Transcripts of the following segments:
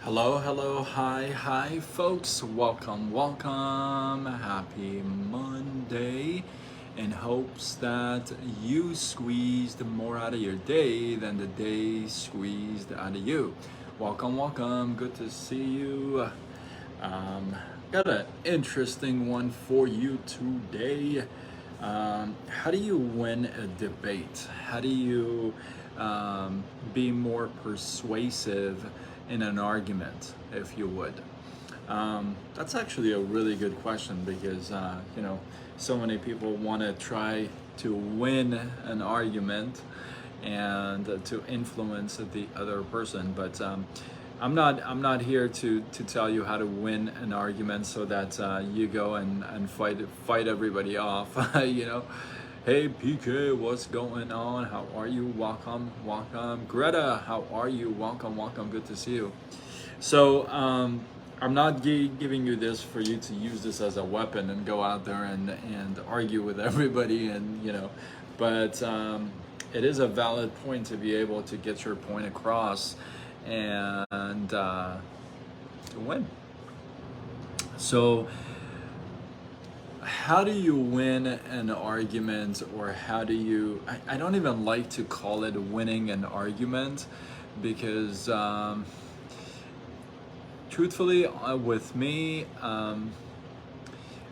Hi, folks. Welcome. Happy Monday. In hopes that you squeezed more out of your day than the day squeezed out of you. Welcome. Good to see you. Um, Got an interesting one for you today. How do you win a debate? How do you be more persuasive in an argument, if you would? That's actually a really good question because, so many people want to try to win an argument and to influence the other person. But I'm not here to tell you how to win an argument so that you go and fight everybody off. Hey PK, what's going on? How are you? Welcome. Greta, how are you? Welcome. Good to see you. So I'm not giving you this for you to use this as a weapon and go out there and argue with everybody, but it is a valid point to be able to get your point across and to win. So how do you win an argument, or how do you, I don't even like to call it winning an argument because truthfully, with me,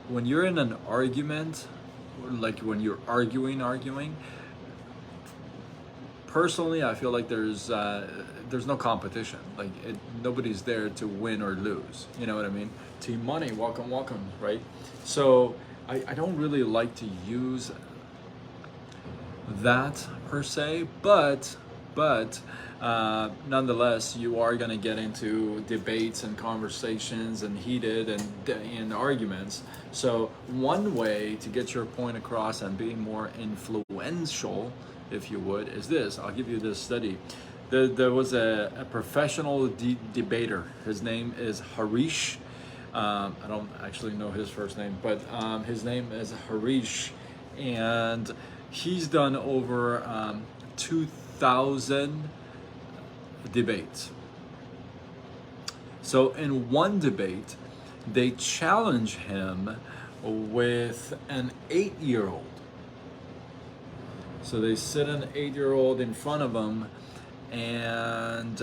when you're in an argument, like when you're arguing, personally, I feel like there's no competition. Like nobody's there to win or lose. You know what I mean? Team money, welcome, right? So I don't really like to use that per se, but nonetheless, you are going to get into debates and conversations and heated and arguments. So one way to get your point across and be more influential, if you would, is this. I'll give you this study. There was a professional debater. His name is Harish. I don't actually know his first name, but his name is Harish, and he's done over 2,000 debates. So in one debate, they challenge him with an 8-year-old. So they sit an 8-year-old in front of him, and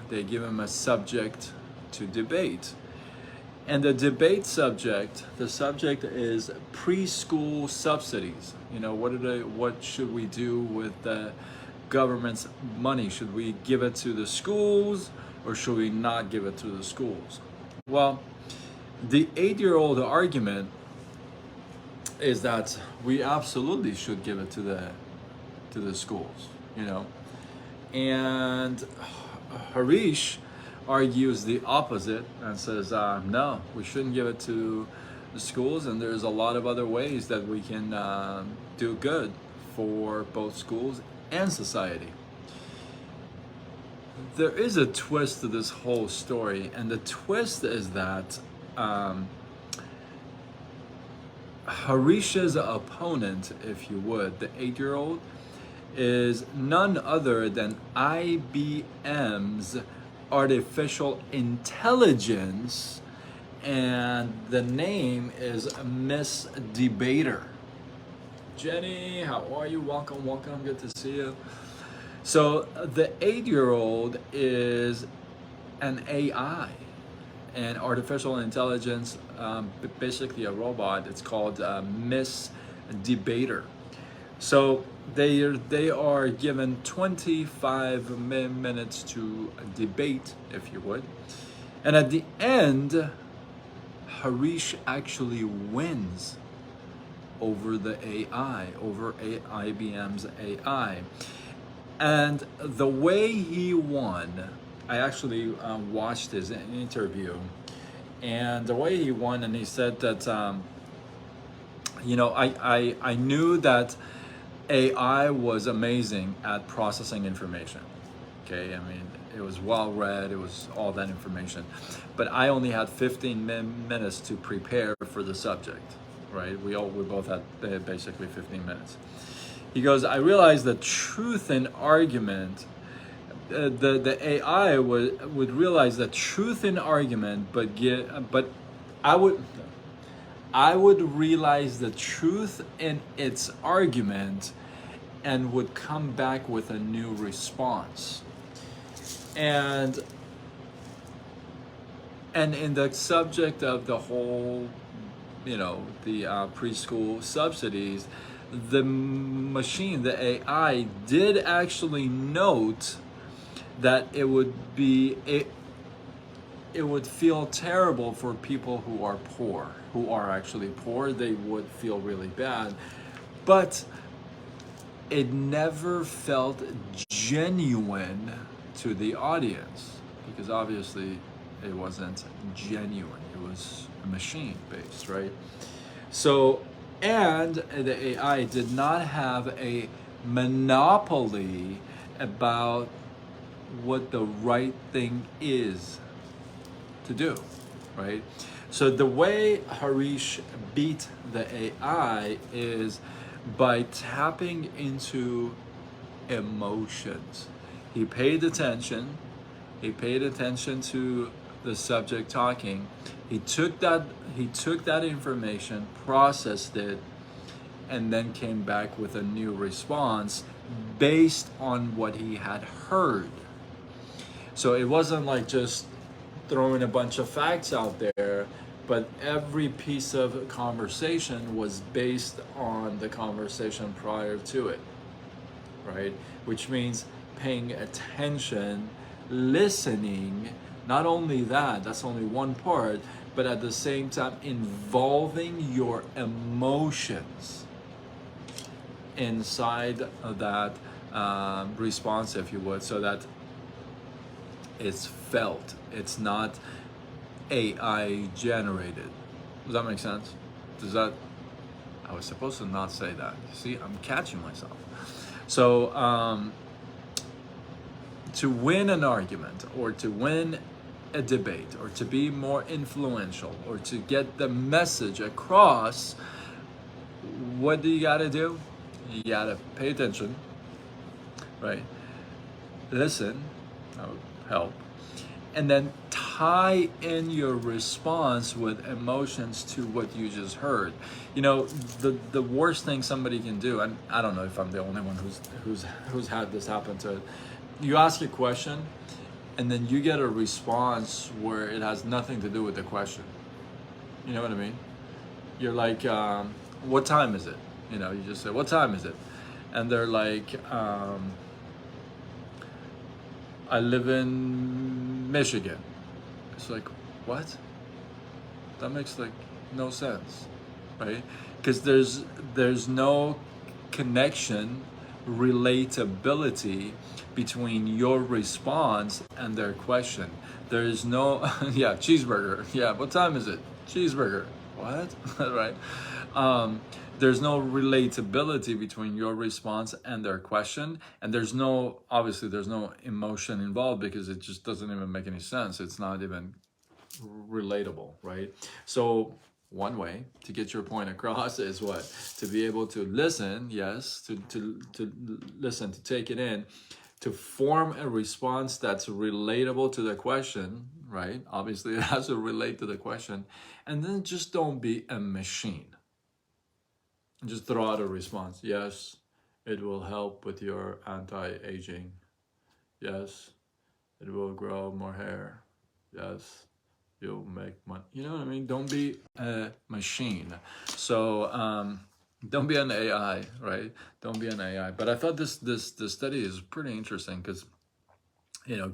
they give him a subject to debate. And the subject is preschool subsidies. What should we do with the government's money? Should we give it to the schools, or should we not give it to the schools? Well, the 8-year-old argument is that we absolutely should give it to the schools, and Harish argues the opposite and says, no, we shouldn't give it to the schools, and there's a lot of other ways that we can do good for both schools and society. There is a twist to this whole story, and the twist is that Harish's opponent, if you would, the 8-year-old, is none other than IBM's artificial intelligence, and the name is Miss Debater. Jenny, how are you? Welcome. Good to see you. So the 8-year-old is an AI, an artificial intelligence, basically a robot. It's called Miss Debater. So they are given 25 minutes to debate, if you would. And at the end, Harish actually wins over the AI, over IBM's AI. And the way he won, I actually watched his interview, and the way he won, and he said that, I knew that AI was amazing at processing information. Okay, I mean, it was well read, it was all that information. But I only had 15 minutes to prepare for the subject, right? We both had basically 15 minutes. He goes, I realized that truth in argument the AI would realize that truth in argument, but I would I would realize the truth in its argument and would come back with a new response. And in the subject of the whole, the preschool subsidies, the machine, the AI, did actually note that it would feel terrible for people who are poor, who are actually poor. They would feel really bad, but it never felt genuine to the audience, because obviously it wasn't genuine. It was a machine based, right? So, and the AI did not have a monopoly about what the right thing is to do, right? So the way Harish beat the AI is by tapping into emotions. He paid attention. He paid attention to the subject talking. He took that information, processed it, and then came back with a new response based on what he had heard. So it wasn't like just throwing a bunch of facts out there, but every piece of conversation was based on the conversation prior to it, right? Which means paying attention, listening. Not only that, that's only one part, but at the same time involving your emotions inside of that response, if you would, so that it's felt. It's not AI generated. Does that make sense? I was supposed to not say that. See, I'm catching myself. So, to win an argument, or to win a debate, or to be more influential, or to get the message across, what do you gotta do? You gotta pay attention, right? Listen, that would help. And then tie in your response with emotions to what you just heard. The worst thing somebody can do, and I don't know if I'm the only one who's had this happen to it. You ask a question, and then you get a response where it has nothing to do with the question. You know what I mean? You're like, what time is it? You just say, what time is it? And they're like, I live in Michigan. It's like, what? That makes like no sense, right? Because there's no connection, relatability between your response and their question. There is no, yeah, cheeseburger. Yeah, what time is it? Cheeseburger. What? Right? There's no relatability between your response and their question, and there's no emotion involved, because it just doesn't even make any sense. It's not even relatable, right? So one way to get your point across is what? To be able to listen, yes, to listen, to take it in, to form a response that's relatable to the question, right? Obviously it has to relate to the question, and then just don't be a machine. Just throw out a response. Yes, it will help with your anti-aging. Yes, it will grow more hair. Yes, you'll make money. You know what I mean? Don't be a machine. So don't be an AI, right? Don't be an AI. But I thought this study is pretty interesting, because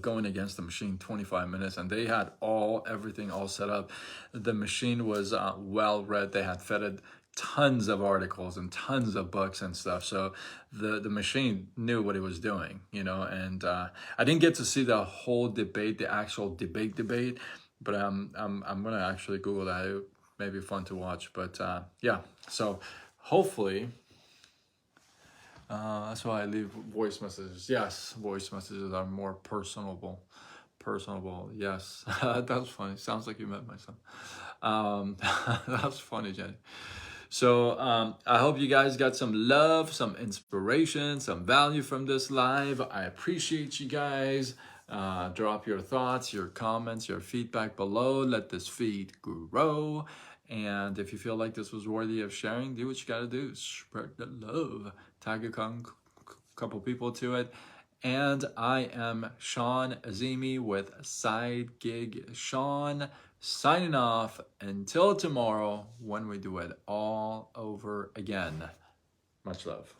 going against the machine 25 minutes, and they had everything all set up. The machine was well read. They had fed it tons of articles and tons of books and stuff. So the machine knew what it was doing, and I didn't get to see the whole debate, the actual debate, but I'm going to actually Google that. It may be fun to watch, but yeah. So hopefully, that's why I leave voice messages. Yes, voice messages are more personable. Yes. That's funny. Sounds like you met my son. That's funny, Jenny. So I hope you guys got some love, some inspiration, some value from this live. I appreciate you guys. Drop your thoughts, your comments, your feedback below. Let this feed grow. And if you feel like this was worthy of sharing, do what you gotta do. Spread the love. Tag a couple people to it. And I am Sean Azimi with Side Gig Sean, signing off until tomorrow when we do it all over again. Much love.